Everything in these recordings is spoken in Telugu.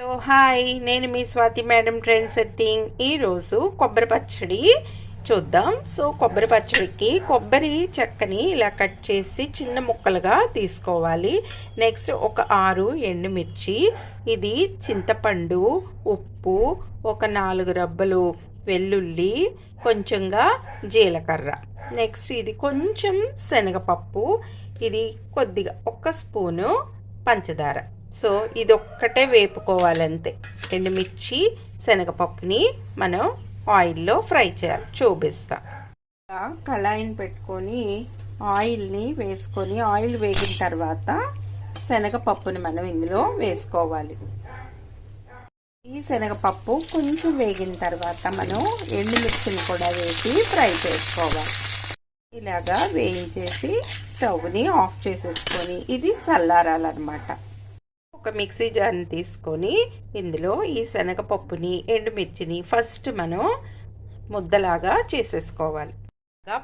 హలో హాయ్, నేను మీ స్వాతి మేడం ట్రెండ్ సెట్టింగ్. ఈరోజు కొబ్బరి పచ్చడి చూద్దాం. సో కొబ్బరి పచ్చడికి కొబ్బరి చెక్కని ఇలా కట్ చేసి చిన్న ముక్కలుగా తీసుకోవాలి. నెక్స్ట్ ఒక 6 ఎండుమిర్చి, ఇది చింతపండు, ఉప్పు, ఒక 4 రబ్బలు వెల్లుల్లి, కొంచెంగా జీలకర్ర, నెక్స్ట్ ఇది కొంచెం శనగపప్పు, ఇది కొద్దిగా 1 స్పూను పంచదార. సో ఇది ఒక్కటే వేపుకోవాలంతే. ఎండుమిర్చి శనగపప్పుని మనం ఆయిల్లో ఫ్రై చేయాలి, చూపిస్తా. కళాయిని పెట్టుకొని ఆయిల్ని వేసుకొని ఆయిల్ వేగిన తర్వాత శనగపప్పుని మనం ఇందులో వేసుకోవాలి. ఈ శనగపప్పు కొంచెం వేగిన తర్వాత మనం ఎండుమిర్చిని కూడా వేసి ఫ్రై చేసుకోవాలి. ఇలాగా వేయించేసి స్టవ్ని ఆఫ్ చేసేసుకొని ఇది చల్లారాలన్నమాట. ఒక మిక్సీ జార్ని తీసుకొని ఇందులో ఈ శనగపప్పుని ఎండుమిర్చిని ఫస్ట్ మనం ముద్దలాగా చేసేసుకోవాలి.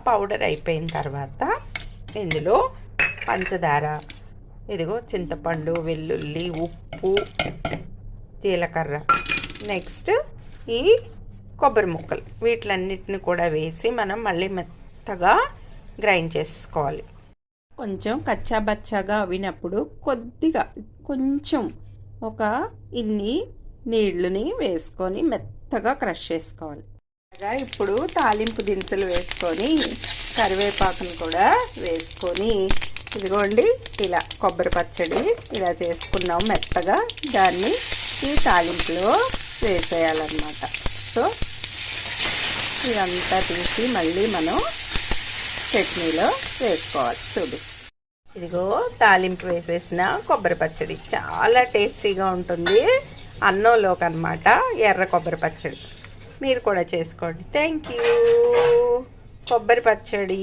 పౌడర్ అయిపోయిన తర్వాత ఇందులో పంచదార, ఇదిగో చింతపండు, వెల్లుల్లి, ఉప్పు, జీలకర్ర, నెక్స్ట్ ఈ కొబ్బరి ముక్కలు, వీటిలన్నిటిని కూడా వేసి మనం మళ్ళీ మెత్తగా గ్రైండ్ చేసుకోవాలి. కొంచెం కచ్చా బచ్చాగా అవినప్పుడు కొద్దిగా కొంచెం ఒక ఇన్ని నీళ్ళని వేసుకొని మెత్తగా క్రష్ చేసుకోవాలి. ఇప్పుడు తాలింపు దినుసులు వేసుకొని కరివేపాకును కూడా వేసుకొని ఇదిగోండి ఇలా కొబ్బరి పచ్చడి ఇలా చేసుకున్నాం మెత్తగా. దాన్ని ఈ తాలింపులో వేసేయాలన్నమాట. సో ఇదంతా తీసి మళ్ళీ మనం చట్నీలో వేసుకోవాలి. చూడు, ఇదిగో తాలింపు వేసేసిన కొబ్బరి పచ్చడి చాలా టేస్టీగా ఉంటుంది. అన్నంలోకి అన్నమాట ఎర్ర కొబ్బరి పచ్చడి. మీరు కూడా చేసుకోండి. Thank you. కొబ్బరి పచ్చడి.